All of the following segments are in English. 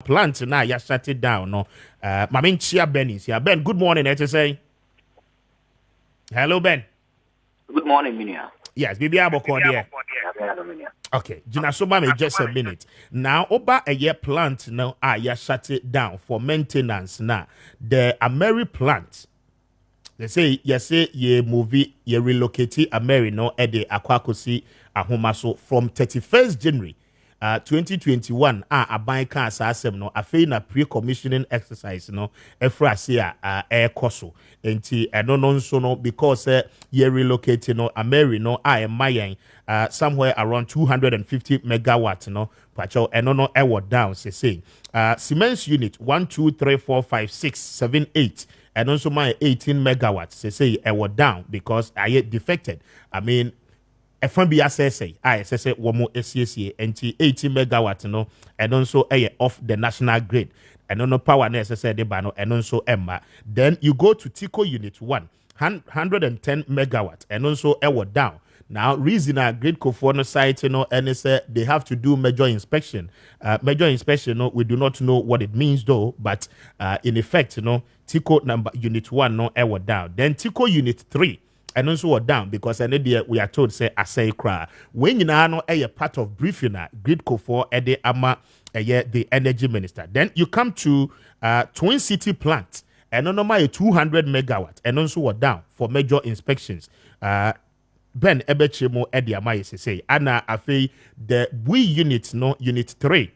plant now you shut it down. No, Mamin Chia Ben is here. Ben, good morning. I say, hello, Ben. Good morning, Minia. Yes, Bibi Aboko there. Okay, Jina Soba me just a minute. Now, over a year plant now, you shut it down for maintenance. Now, the Ameri plant. They say ye movie ye relocate Ameri no ede akwakosi ahomaso from 31st January 2021 aban kan asasem no afei na pre-commissioning exercise no efra se air koso enti eno no nso no because ye relocate no Ameri no emayen somewhere around 250 megawatt no pacho eno no ewo down say cement unit 1 2 3 4 5 6 7 8 and also my 18 megawatts say I was down because I get defected. I mean FNB I say one more SCSA and 18 megawatts no and also off the national grid and no power necessary bano and also Emma. Then you go to Tico unit 110 megawatts and also I was down. Now, reason a grid co-for site, and they have to do major inspection. Major inspection, we do not know what it means though, but in effect, Tico number unit 1, ever down. Then Tico unit 3, and also were down because we are told say I say cry. When you know a part of briefing grid co-for ama the energy minister. Then you come to Twin City plant, and no 200 megawatt, and also were down for major inspections. Ben ebechemo edi amaye say ana afei the we unit unit 3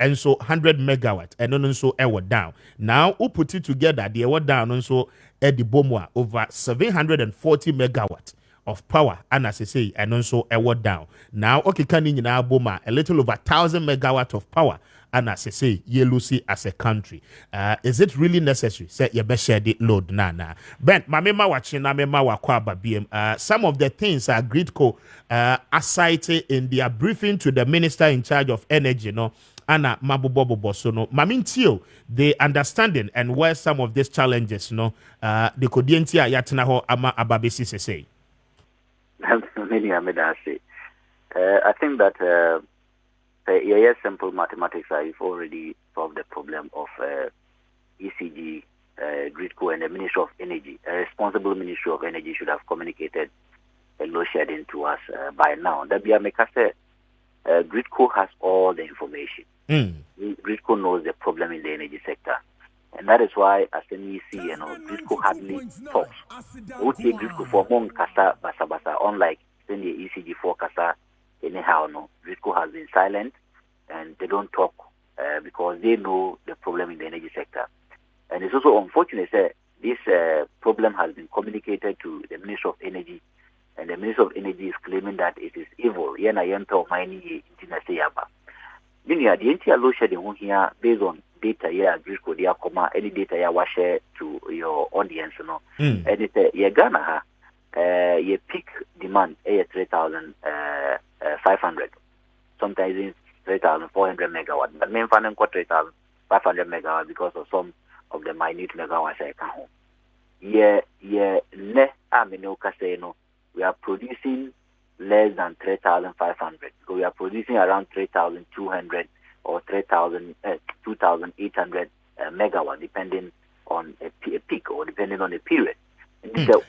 and so 100 megawatt and then so ever down now who put it together the ever down and so edi bomwa over 740 megawatt of power and as I say and also ever down now okay can in boma a little over 1,000 megawatt of power and as I say, ye Lucy as a country. Is it really necessary? Say you best share the load na. Ben, mamema watching na mema wakwa BM. Some of the things are Gridco cited in their briefing to the minister in charge of energy, Anna Mabubobo Bosono. Mamintio, the understanding and where some of these challenges, the Kodientia Yatnaho Ama Ababisi say. I think that. Yes, simple mathematics. I've already solved the problem of ECG, Gridco, and the Ministry of Energy. A responsible Ministry of Energy should have communicated a load shedding to us by now. The Biamekase, Gridco has all the information. Gridco knows the problem in the energy sector. And that is why, as an EC, Gridco hardly talks. We take Gridco for Mon Kasa Basabasa, unlike the ECG for Kasa. Anyhow, Gridco has been silent and they don't talk because they know the problem in the energy sector. And it's also unfortunate that this problem has been communicated to the Minister of Energy, and the Minister of Energy is claiming that it is evil. Meaning, the entire load shedding here based on data here, Gridco, any data here, share to your audience, and it's Ghana, your peak demand is 3,500. Sometimes it's 3,400 megawatt. But main funding got 3,500 megawatt because of some of the minute megawatts I can home. We are producing less than 3,500. So we are producing around 3,200 or 2,800 megawatt, depending on a peak or depending on the period.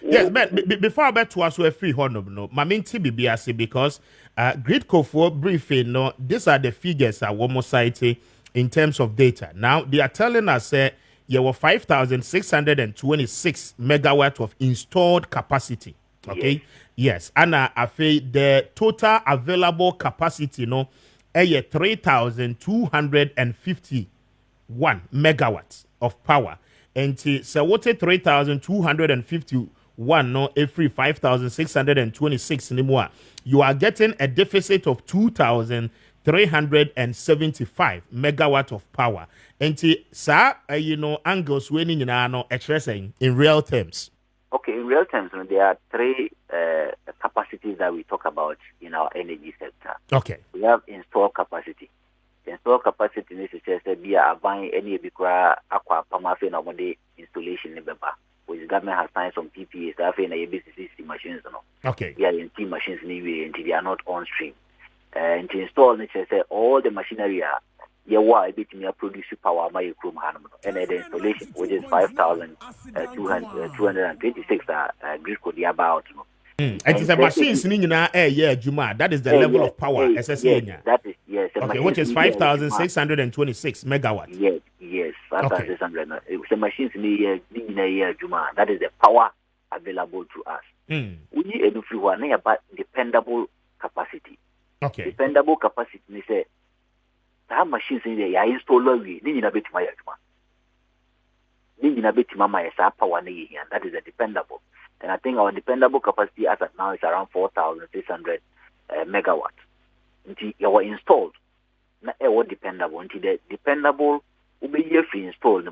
Yes, but before I bet to us a free honor, Maminti BBC because Gridco for briefing, these are the figures at one more site in terms of data. Now they are telling us there were 5,626 megawatt of installed capacity. Okay, yes, and the total available capacity, 3,251 megawatts of power. And so what 3,251 every 5,626 anymore. You are getting a deficit of 2,375 megawatt of power. And sir, angles winning in real terms. Okay, in real terms, there are three capacities that we talk about in our energy sector. Okay. We have installed capacity. Install capacity necessary to be buying any bikra aqua pamafe na mode installation in Beba, which government has signed some PPAs that have in ABCC machines. Okay. Yeah, in T machines anyway until they are not on stream. And to install necessary all the machinery your why between your produce power my chrome hanum and the installation which is 5,226 grid code about. And it's a machines Juma. That is the level of power SSA. Yes, that is yes. Okay, which is 5,626 megawatt. Yes, 5,600. It's a machines in the year Juma. That is the power available to us. We need a free one about dependable capacity. Okay. Dependable capacity means that machines in the installer we need a bit my Juma. Need a bit my power that is a dependable. And I think our dependable capacity as of now is around 4,600 megawatt. Until you were installed, not dependable. Until the dependable will be free installed.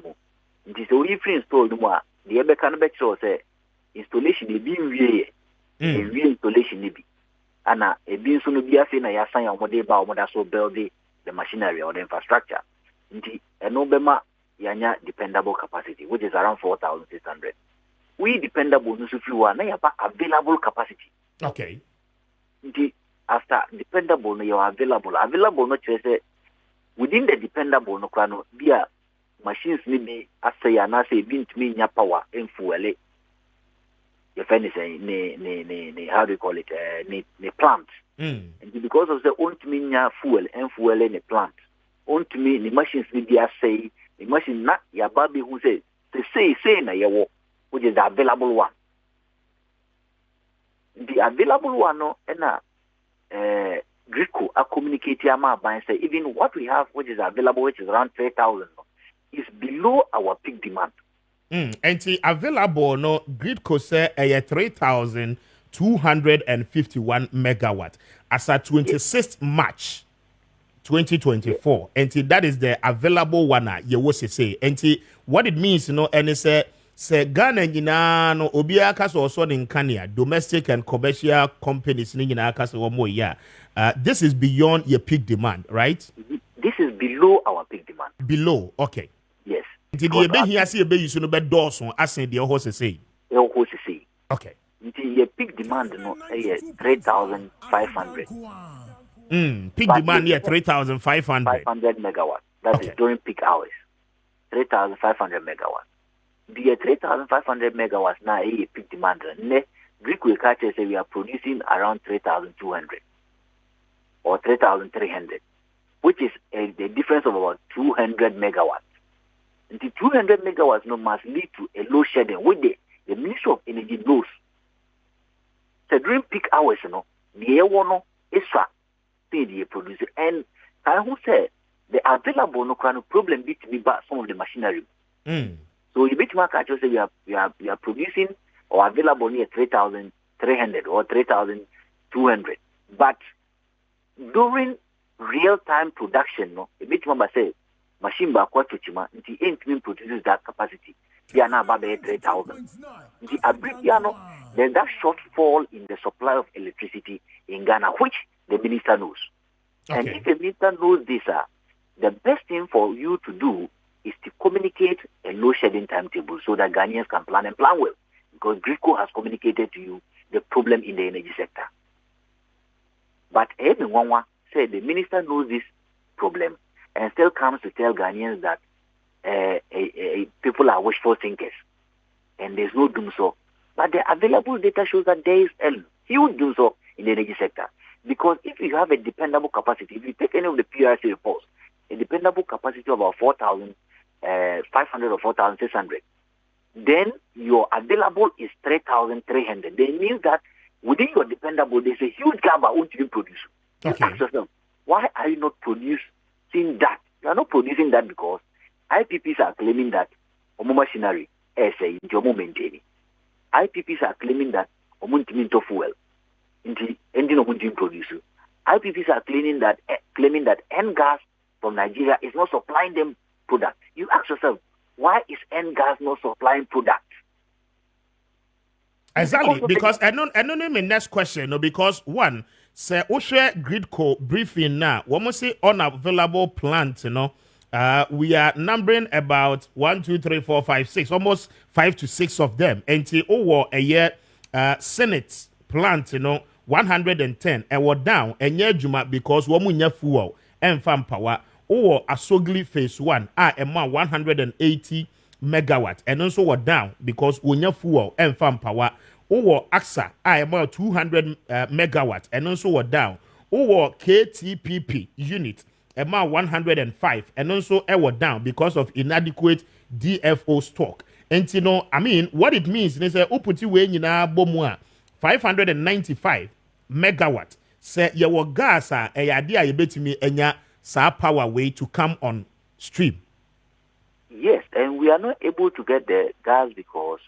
Until so free installed, the other can be sure say installation is being real. Installation be. And a being soon be a thing I assign on what they buy, what so build the machinery or the infrastructure. Until a Nobema Yanya dependable capacity, which is around 4,600. We dependable no if you are available capacity. Okay. After dependable no you are available no say within the dependable no kwano bia machines ni be asay na say bintumi nya power en fuele. Your friend is ne how do you call it ne plant. And because of the ontumi nya fuel en fuele ne plant. Ontumi the machines ni be asay the machine na ya baby who say na yawo, which is the available one. The available one, no, and Grico are communicating by say even what we have, which is available, which is around 3,000, is below our peak demand. And the available, no, Grico say 3,251 megawatt as at 26th March 2024. And that is the available one. You will say, and what it means, and it's say Ghana no obia kaso also in Kenya domestic and commercial companies this is beyond your peak demand, right? This is below our peak demand. Below, okay. Yes. Until the be here see be you no be Dawson as the horse say. Okay. Until your peak demand no 3,500. Peak demand here 3,500. 500 megawatt. That is during peak hours. 3,500 megawatt. The 3,500 megawatts now a peak demand. Greek will catch us we are producing around 3,200 or 3,300, which is the difference of about 200 megawatts. And the 200 megawatts no must lead to a load shedding, which the Ministry of Energy knows. So during peak hours, the air one extra thing they produce, and I who say the available no kind of problem be to be back some of the machinery. So you bet my catch say we are producing or available near 3,300 or 3,200. But during real time production, no, a bit more say machine back what to chima, the ain't produces that capacity. We are now about 3,000. The abriano, there's that shortfall in the supply of electricity in Ghana, which the minister knows. Okay. And if the minister knows this, the best thing for you to do is to communicate a load shedding timetable so that Ghanaians can plan and plan well. Because GRICO has communicated to you the problem in the energy sector. But everyone said the minister knows this problem and still comes to tell Ghanaians that people are wishful thinkers and there's no Dumso. But the available data shows that there is a huge Dumso in the energy sector. Because if you have a dependable capacity, if you take any of the PRC reports, a dependable capacity of about 4,500 or 4,600, then your available is 3,300. That means that within your dependable, there's a huge gap about what you produce. Okay. Ask yourself, why are you not producing that? You are not producing that because IPPs are claiming that Omo machinery essay into Omo maintaining. IPPs are claiming that Omo into fuel into engine Omo produce. IPPs are claiming that N gas from Nigeria is not supplying them product. You ask yourself, why is N gas not supplying product? Exactly, because I don't mean next question, no, because one, say Oshe Gridco briefing now, when we say unavailable plant, we are numbering about 1, 2, 3, 4, 5, 6, almost 5 to 6 of them. And over a year, Senate plant, 110, and we're down, and yeah, Juma, because we fuel and farm power. or Asogli phase 1 ema 180 megawatt and also were down because wonya fuel and farm power or AXA ema 200 megawatt and also were down or KTPP unit ema 105 and also were down because of inadequate DFO stock. And you know, I mean, what it means is that uputi we nyina bomu 595 megawatt. Say your gas a yade a yebetimi enya sa power way to come on stream. Yes, and we are not able to get the gas because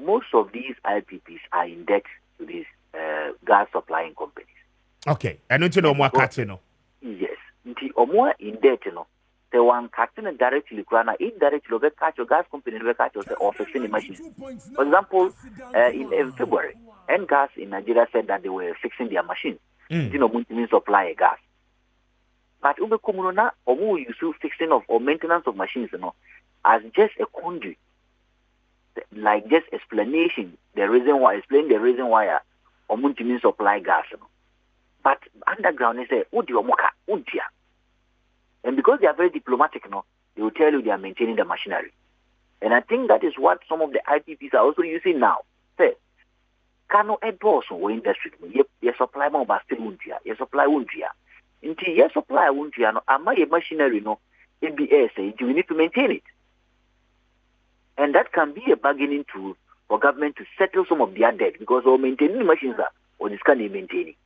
most of these IPPs are in debt to these gas supplying companies. Okay, and you know more catino. Yes, or more in debt, you know. The one catching directly, indirectly, they catch your gas company, they catch or fixing the machines. For example, in February, Gas in Nigeria said that they were fixing their machines. You know, means supply a gas. But Ube Kumuna, or use fixing of or maintenance of machines, you know, as just a conduit, like just explain the reason why or means supply gas, you know. But underground, they say, Udia. And because they are very diplomatic, you know, they will tell you they are maintaining the machinery. And I think that is what some of the IPPs are also using now. Say, cano endorse industry. Yes, supply more, but still wuntia. Yes, supply wuntia. Until yes, supply wuntia. No, am I a machinery? No, ABS. We need to maintain it, and that can be a bargaining tool for government to settle some of their debt because or maintaining the machines are or this can be maintaining.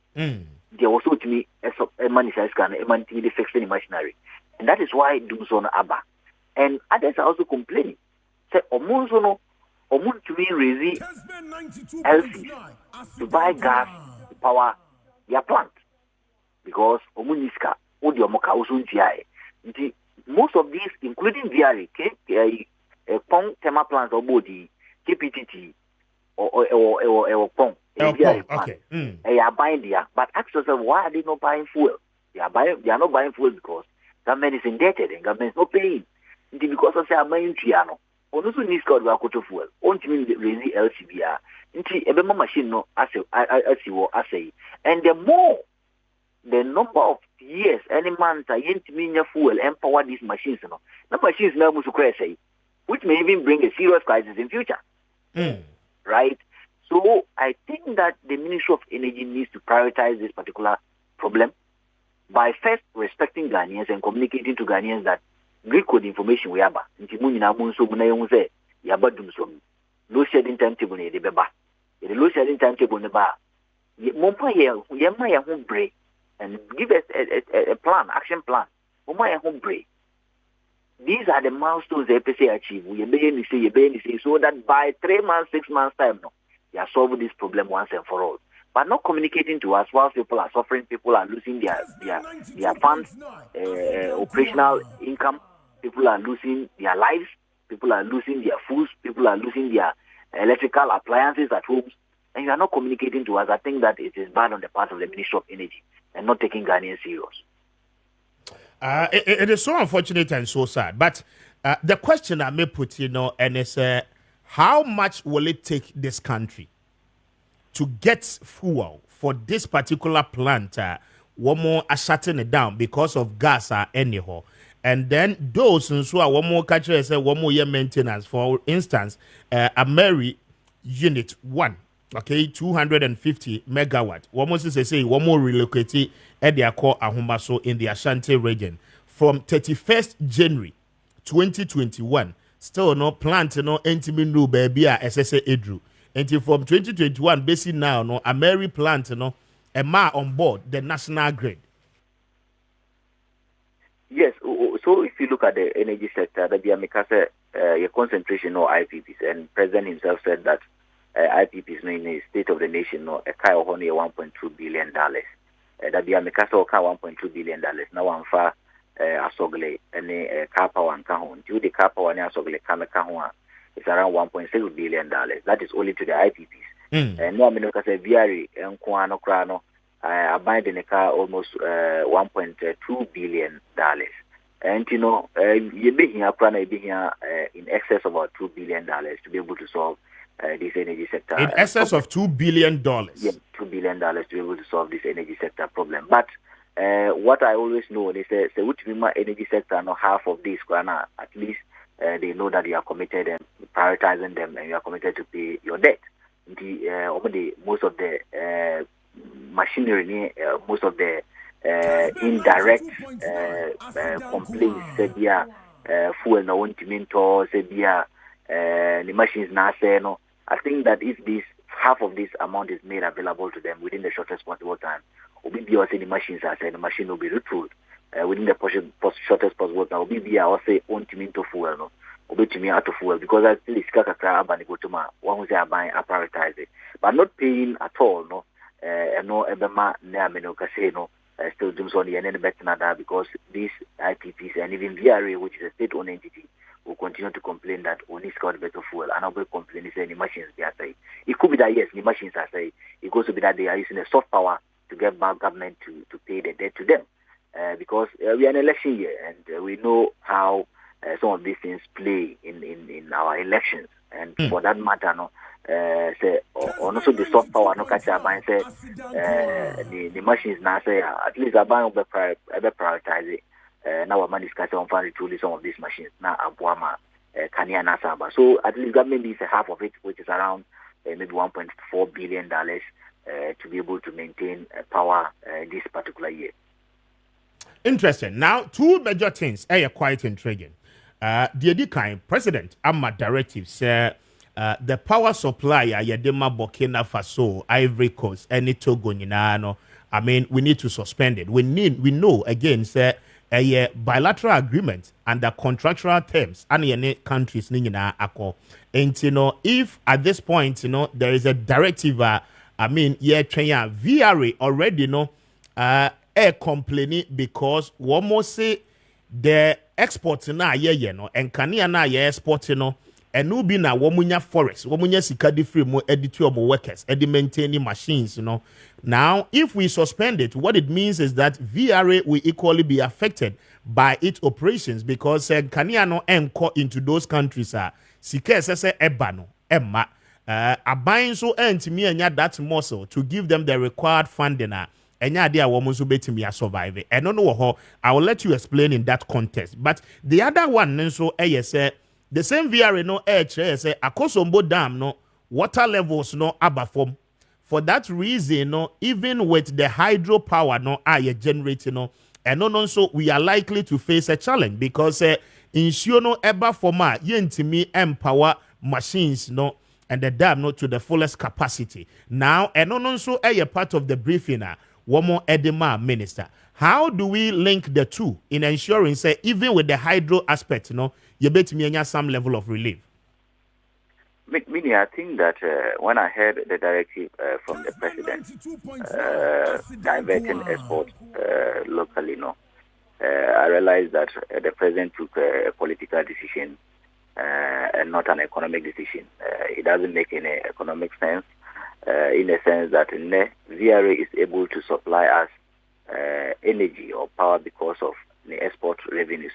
They also to me a money size can a money to fixing the machinery, and that is why Dumso no Abba and others are also complaining. Say Omunzo no Omun to me raise LCs to buy gas to power their plant because Omuniska Odi Omoka Usuntiae. Most of these, including VRA, Pong Tema plants or body KPTT or Pong. Okay. They are buying there, but ask yourself why are they not buying fuel? They are not buying fuel because government is indebted and government is not paying. Because of say buying triano. Also needs God to fuel. Only mean raise LCBR. Ebe machine no as say. And the number of years any month I mean fuel empower these machines no. The machines now must say, which may even bring a serious crisis in future. Right? So I think that the Ministry of Energy needs to prioritize this particular problem by first respecting Ghanaians and communicating to Ghanaians that Greek code information we have. Low shedding timetable ne de beba. The low shedding timetable ne ba. Mompa ye home break and give us a plan, action plan. Mompa ye home break. These are the milestones the APC achieve. We say so that by 3 months, 6 months time no. They are solving this problem once and for all. But not communicating to us while people are suffering, people are losing their funds, operational income, people are losing their lives, people are losing their foods, people are losing their electrical appliances at homes, and you are not communicating to us. I think that it is bad on the part of the Ministry of Energy and not taking Ghanaians serious. It is so unfortunate and so sad. But the question I may put, and it's how much will it take this country to get fuel for this particular plant? One more are shutting it down because of gas anyhow. And then those who are one more catcher say one more year maintenance. For instance, Ameri unit 1, okay, 250 megawatt. One more say one more relocated at their core Ahumaso in the Ashanti region from 31st January 2021. Still no plant no entimi no baby SSA Edru. Until from 2021 basic now no Ameri plant no on board the national grid. Yes, so if you look at the energy sector, that your concentration on IPPs, and President himself said that IPPs in the state of the nation no a kind of only $1.2 billion. That be Mikasa or $1.2 billion. Now one far Asogle and a car power and Kahon. Due the car power and Asogle Kamekahua is around $1.6 billion. That is only to the IPPs. And no Minokasa Viari and Kuano Krano I buy the car almost $1.2 billion. And you be here, in excess of about $2 billion to be able to solve this energy sector. In excess of $2 billion. Yeah, $2 billion to be able to solve this energy sector problem. But what I always know, they say which energy sector no half of this, at least they know that you are committed and prioritizing them, and you are committed to pay your debt. Most of the machinery, most of the indirect complaints, say fuel no one to say the machines now say no. I think that if this half of this amount is made available to them within the shortest possible time, Obi also the machines are saying the machine will be retooled within the shortest possible time. Obi also own to fuel no. Obi to me out of fuel because I still iska kakra abani go to ma one who say I buy I prioritize it, but not paying at all no. No ebema ne ameno kase no. Still Dumso and any better than that because these IPPs and even VRA, which is a state-owned entity, will continue to complain that only scout better fuel. And I'll be complaining saying the machines they are saying. It could be that yes, the machines are saying. It goes to be that they are using the soft power to get back government to pay the debt to them. Because we are in election year and we know how some of these things play in our elections. And for that matter, no. Say also the soft power no catch up and say the machines now say at least I buy prioritize it. Now I'm discussing on finding truly some of these machines now Abuama Kania Nasaba. So at least government is a half of it, which is around maybe $1.4 billion to be able to maintain power this particular year. Interesting. Now, two major things are quite intriguing. The Edikan President Amma directive said. The power supply Yadema Burkina Faso, Ivory Coast, any Togo no. I mean, we need to suspend it. We know again, say a bilateral agreement under contractual terms and any countries nina ako. And if at this point, there is a directive, VRA already complaining because one more say the export na and Kania na export and no be na womunya forest, womunya sikadi free mo editor workers, maintaining machines, Now, if we suspend it, what it means is that VRA will equally be affected by its operations because Kaniano ko into those countries are sike sese ebano emma abain so entimi enya that muscle to give them the required funding enya dia wo so betimi survive. And no I will let you explain in that context. But the other one nso say the same VRA no say Akosombo Dam no water levels no abafom. For that reason, even with the hydropower no generating and so we are likely to face a challenge because ensure no eba forma yentimi empower machines and the dam to the fullest capacity. Now and so a part of the briefing one more Edema minister. How do we link the two in ensuring say even with the hydro aspect you bet me some level of relief? Meaning, I think that when I heard the directive from the president diverting export locally, I realized that the president took a political decision and not an economic decision. It doesn't make any economic sense in a sense that VRA is able to supply us energy or power because of the export revenues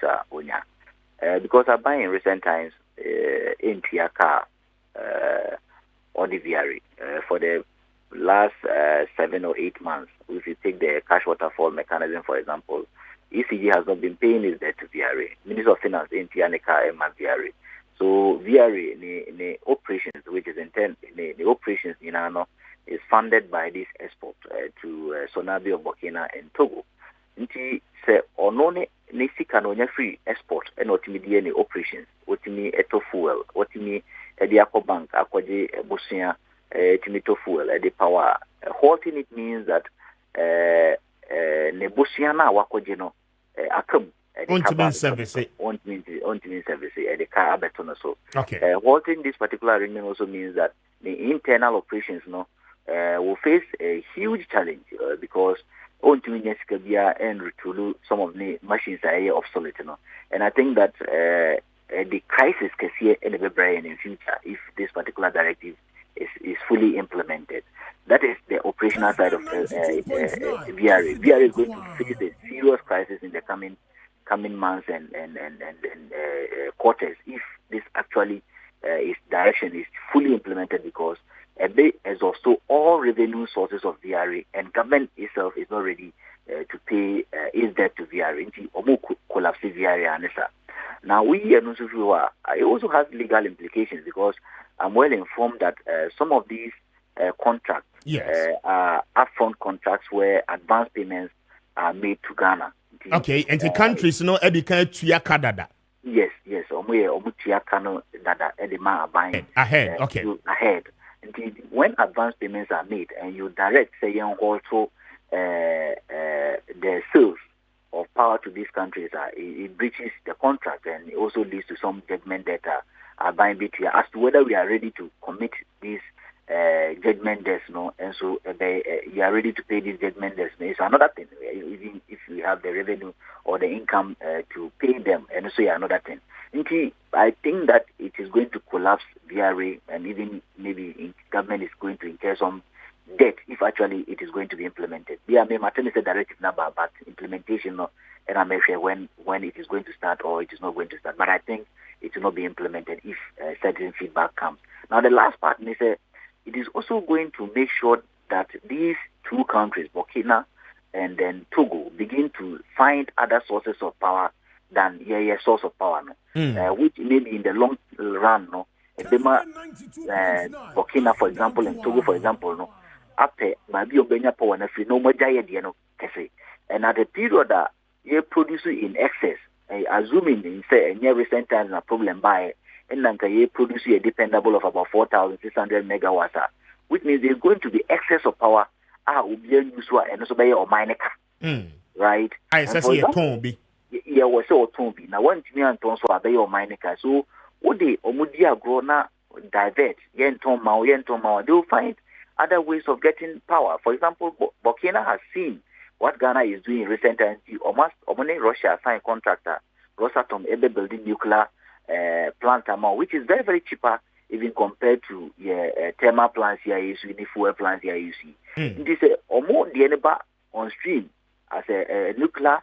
because I buy in recent times in Tiaka or the VRA for the last 7 or 8 months. If you take the cash waterfall mechanism, for example, ECG has not been paying its debt to VRA. Minister of Finance in Tianeka and VRA. So VRA the operations, which is the operations is funded by this export to Sonabi of Burkina and Togo. Nti se onone nisika no nya free export and otimi any operations, otimi eto fuel, otimi edi bank akwaje busia timito fuel edi power. Halting it means that ne busia na wakwaje no akam on service the car abetono so. Okay. Halting this particular arrangement also means that the internal operations will face a huge challenge because and retool some of the machines are obsolete, And I think that the crisis can see in the brain in future if this particular directive is fully implemented. That is the operational side of VRA. VRA is going to face a serious crisis in the coming months and quarters if this actually its direction is fully implemented because they exhaust all revenue sources of VRA and government itself is not ready to pay its debt to VRA. Omo collapse VRA anesa. Now we it also has legal implications because I'm well informed that some of these contracts are upfront contracts where advance payments are made to Ghana. Okay, and the countries educate tuya kadada. Yes. Omu tuya kano dada edema buying ahead. Okay. Ahead. Indeed, when advance payments are made and you direct say also the sales of power to these countries, it breaches the contract and it also leads to some judgment that are buying BTR as to whether we are ready to commit these judgment debts, and so you are ready to pay these judgment debts. It's another thing, even if we have the revenue or the income to pay them, and so another thing. I think that it is going to collapse VRA, and even maybe government is going to incur some debt if actually it is going to be implemented. Yeah, may matter is a directive number, but implementation, and I'm not sure when it is going to start or it is not going to start. But I think it will not be implemented if certain feedback comes. Now, the last part is it is also going to make sure that these two countries, Burkina and then Togo, begin to find other sources of power than source of power, which maybe in the long run, Burkina, for example, and Togo, for example, after maybe obenya power na free no more kese, and at the period that you produce in excess, assuming in say in recent times a problem by and then you produce a dependable of about 4,600 megawatts, which means there's going to be excess of power. And also by your mineka, right? I say a tombi. Yeah, was so tombi. Now, one to me and Tonso obey your mineka. So, what they omudia grow na divert, yen they will find other ways of getting power. For example, Burkina has seen what Ghana is doing in recent times. Russia signed contractor, Rosatom, building nuclear plant amount, which is very, very cheaper even compared to thermal plants here, you see, the fuel plants here, you see. This is almost the eneba on stream as a nuclear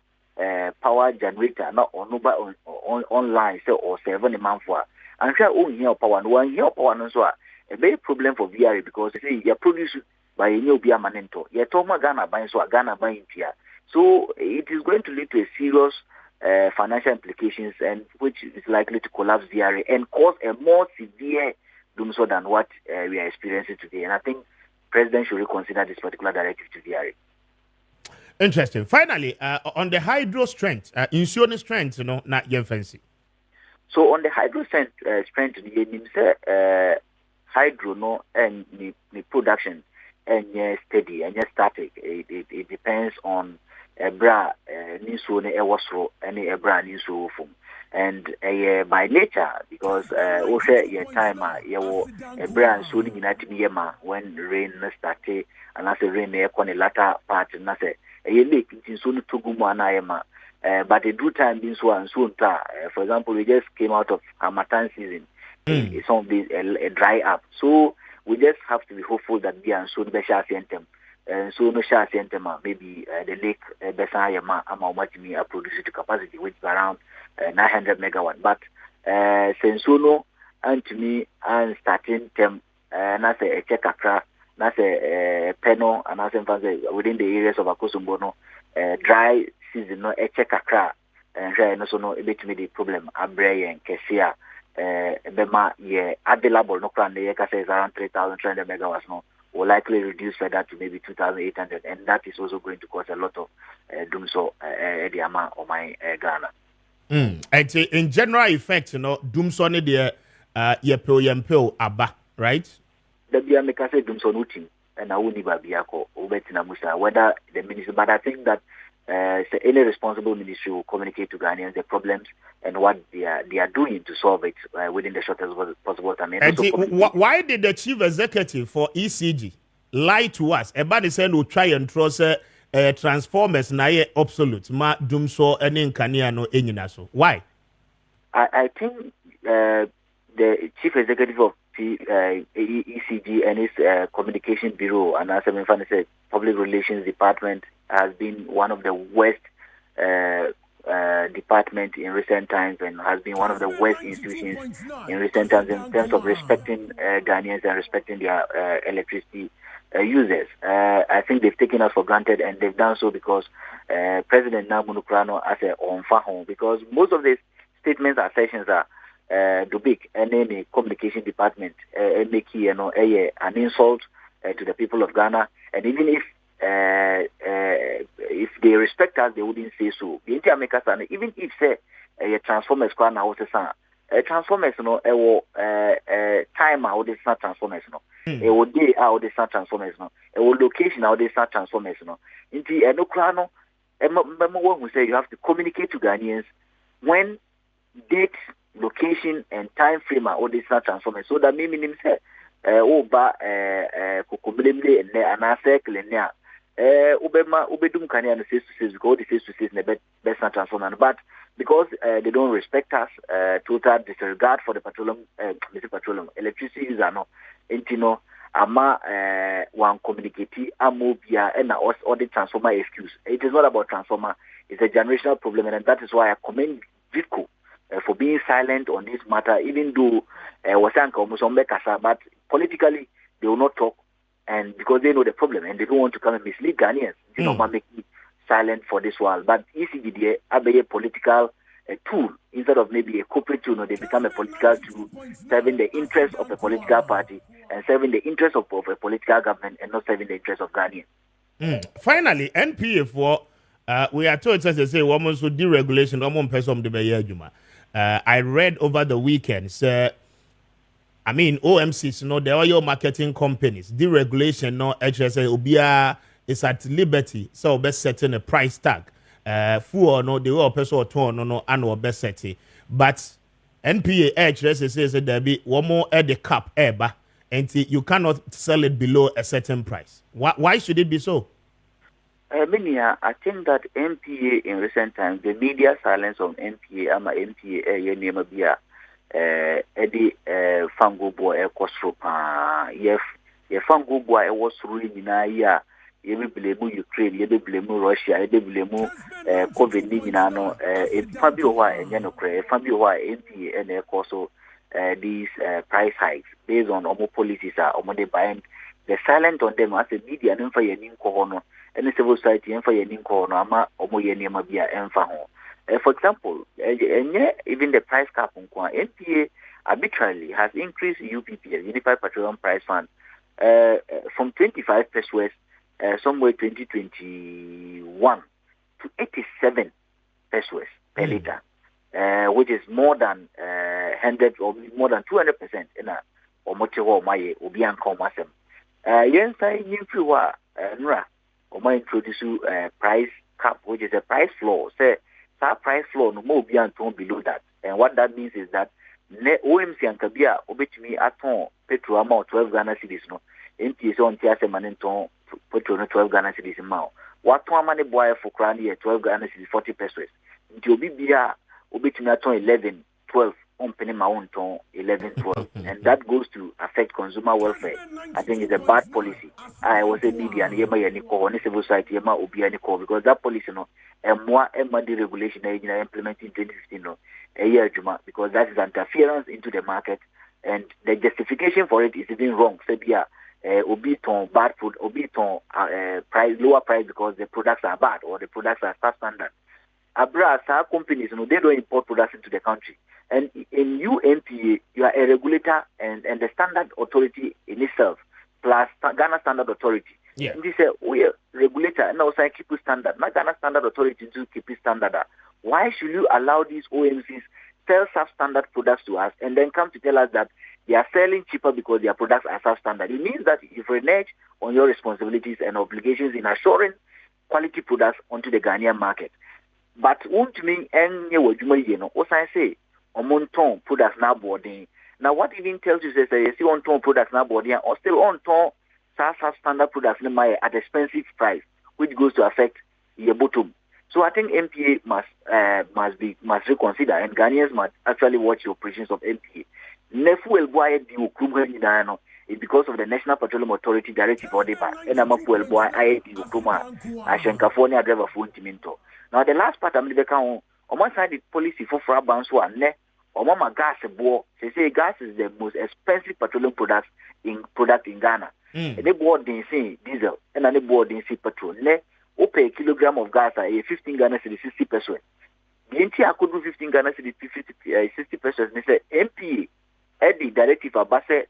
power generator, not on online, so or 7 a month for. And sure, own here power, and one here power, and so a big problem for VRA because you produce by a new Bia Manento. You're talking Ghana buying, so Ghana buying here. So it is going to lead to a serious financial implications, and which is likely to collapse VRA and cause a more severe Dumso than what we are experiencing today. And I think President should reconsider this particular directive to VRA. Interesting. Finally, on the hydro strength, insurance strength, not your fancy. So on the hydro strength, hydro and the production and steady and static. It depends on ebra niso ne ewosro any ebra niso fum, and by nature because ye time ye wo ebra so ni nyina timi yema when rain started and as rain e kon latter part na say ye lake ntin so no togumu anayema but the due time bin so and so nta. For example, we just came out of Harmattan season. Some of these dry up, so we just have to be hopeful that we are so the share center. And so no share center maybe the lake Besayama Amaumatimi are producing to capacity which is around 900 megawatt. But since no and to me and starting them na say a check akra na say peno and as within the areas of Akosumbono dry season no a check akra and no so no a bit me the problem Ameri and Kessben bema available no plan the is around 3,300 megawatts no will likely reduce further to maybe 2,800, and that is also going to cause a lot of Dumso Ediama or my Ghana. And in general effect, Dumso ne de yempel aba, right? The Biameka say Dumso no team and I won't be Biako Ubetina Musa, whether the minister, but I think that any responsible ministry will communicate to Ghanaians the problems and what they are doing to solve it within the shortest possible time. And why did the chief executive for ECG lie to us? Everybody said we'll try and trust transformers na obsolete. Ma Dumso any Nkania no enyinaso. Why? I think the chief executive of ECG and his communication bureau and as I said, public relations department has been one of the worst department in recent times and has been one of the worst institutions in recent times in terms of respecting Ghanaians and respecting their electricity users. I think they've taken us for granted, and they've done so because President Namunukrano as a on home, because most of these statements and sessions are the big and then the communication department make an insult to the people of Ghana, and even if they respect us, they wouldn't say so. The India makers, and even if say transformers kwan na wose san transformers no time out this transformers no day out this transformers no location out this transformers no nti no kra no who say you have to communicate to Ghanaians when date, location and time frame are all these transformers, so that meaning say kokomlemle and ana circle and ubedum kanya no face to face because the face to face na best transformer, but because they don't respect us, total disregard for the petroleum electricity user no intino ama one communicate amobia and all the transformer excuse. It is not about transformer, it's a generational problem, and that is why I commend Vitco for being silent on this matter, even though but politically they will not talk, and because they know the problem and they don't want to come and mislead Ghanaians, make me silent for this while. But ECGDA be a political tool instead of maybe a corporate tool. They become a political tool serving the interest of a political party and serving the interest of a political government and not serving the interest of Ghanaians. Finally, NPA for we are told as they say women should deregulation. I read over the weekend, I mean, OMCs, the oil marketing companies, deregulation, HSA, Obia is at liberty, so best setting a price tag. For no, the oil person or no, annual best setting. But NPA, HSA says that there be one more at the cap, and you cannot sell it below a certain price. Why should it be so? I think that NPA in recent times, the media silence on NPA, NPA, Eddie Fango boy, Fango boy was ruling in a year. You blame Ukraine, you blame Russia, you blame COVID-19, Fabio and Yanokre, Fabio NPA, and also these price hikes based on Omo policies are Omo buying. The silent on them as a media and for your new corner. And the civil society and for your new corner, ama omoyenema bia enfaho. For example, even the price cap on NPA arbitrarily has increased UPPS, Unified Petroleum Price Fund, from 25 pesos somewhere 2021 to 87 pesos per liter, which is more than 100 or more than 200% in a omoteho maye obian komasem. Yensa yimfiwa nra Oma introduce price cap, which is a price floor. Say that price floor no more be below that. And what that means is that OMC and Kabia obetumi aton petrol amount 12 Ghana cedis no. NPA on tiase maninton petrol no 12 Ghana cedis amount. What to money boy for crani 12 Ghana cedis 40 pesos. Nti obi bia obetumi aton 11, 12 on penny mount 11, 12, and that goes to affect consumer welfare. I think it's a bad policy. I was a media and yema yaniko on civil society yema ubianiko because that policy no and more deregulation implemented in 2015 no a year juma because that is interference into the market and the justification for it is even wrong. Sebia obiton bad food obiton price lower price because the products are bad or the products are substandard. Abra companies they don't import products into the country. And in UNPA, you are a regulator and the standard authority in itself, plus Ghana Standard Authority. Yeah. And they say, we are regulator and also keep a standard. Not Ghana Standard Authority to keep a standard. Why should you allow these OMCs sell substandard products to us and then come to tell us that they are selling cheaper because their products are substandard? It means that you renege on your responsibilities and obligations in assuring quality products onto the Ghanaian market. But won't mean any what I say. On products now boarding. Now, what even tells you is that you see on products now boarding or still on substandard products at expensive price, which goes to affect your bottom. So I think NPA must reconsider, and Ghanaians must actually watch the operations of NPA. Nefuel boy the it's because of the National Petroleum Authority directive or deba. And I'm a fuel boy I California driver for Timinto. Now the last part I'm going to on one side, the policy for bounce one ne or mama gas bo. They say gas is the most expensive petroleum product in Ghana. ne board din say diesel and ne board din say petrol ne o pay kilogram of gas a 15 Ghana cedi 60 pesos the entire could do 15 Ghana cedi 60 pesos ne say MPA the directive abase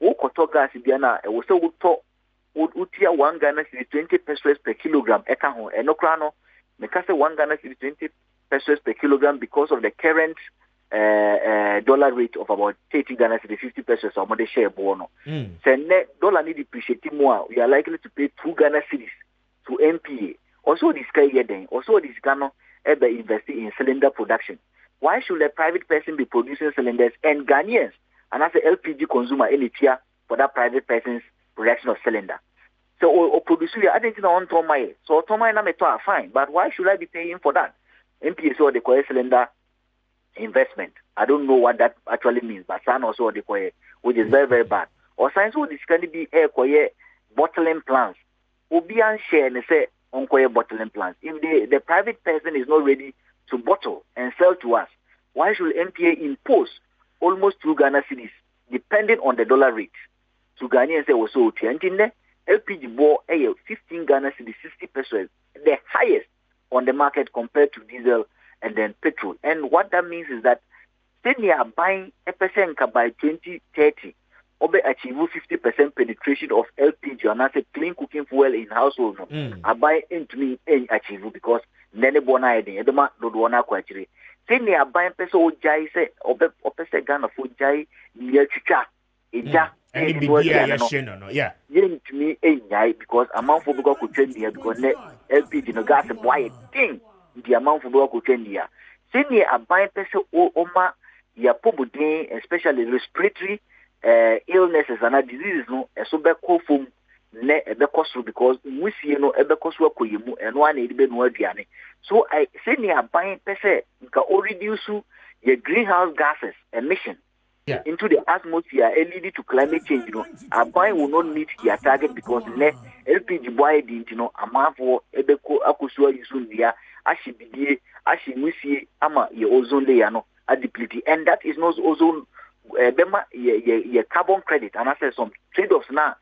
o koto gas bia na e wo say wo to utia 1 Ghana cedi 20 pesos per kilogram eka ho enokra no me ka say 1 Ghana cedi 20 pesos per kilogram because of the current dollar rate of about 30 Ghana cedi 50 pesos or more share bono. Say net dollar need depreciate more. We are likely to pay 2 Ghana cedis to MPA. Also this guy here then. Also this Ghana ever investing in cylinder production. Why should a private person be producing cylinders and Ghanaians and as a LPG consumer in tier for that private person's production of cylinder? So or producer I didn't know on Tomai. So Tomai na meto fine, but why should I be paying for that? MPA so the coil cylinder investment. I don't know what that actually means, but SAN also the coil, which is very, very bad. Or science would this can be a coil bottling plants. Obian share and say on coil bottling plants. If the private person is not ready to bottle and sell to us, why should MPA impose almost 2 Ghana cedis depending on the dollar rate to Ghanaians say also the LPG bore 15 Ghana cedis 60 pesos, the highest on the market compared to diesel and then petrol. And what that means is that when you are buying a percent by 2030, or achieve 50% penetration of LPG and as a clean cooking fuel in household. I buy into me and achieve because nene bona eden edema do wana kwachire. When you are buying peso jai say obe opese Ghana for jai near chicha. Eja any big no yeah. Yen to me because amount for go ko trend here because LPG no gas boy thing the amount for go ko trend here. When you are buying peso oma ya pobudin especially respiratory illnesses and diseases no so be ko fom ne ebe koso because we see no ebe koso akoyemu eno ana edibe no aduane. So I say near buying pese nka o reduce your greenhouse gases emission into the atmosphere and lead to climate change. Our buying will not meet their target because ne LPG boy didn't amount for ebe ko akusua yusun dia ashibidie ashimusie ama ye ozone layer no deplete and that is not ozone your carbon credit and I say some trade-offs now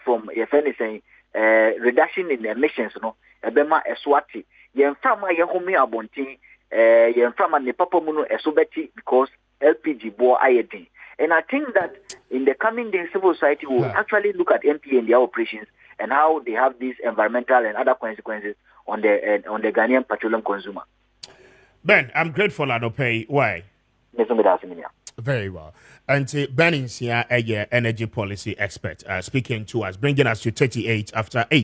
from saying reduction in emissions no ebema eswati yemfama yehome abontin yemfama ne papa mu no esobeti because LPG bore iodine. And I think that in the coming days civil society will actually look at MPA and their operations and how they have these environmental and other consequences on the Ghanaian petroleum consumer. Ben, I'm grateful I don't pay. Why? Very well. And Ben is here, a energy policy expert, speaking to us, bringing us to 38 after 8.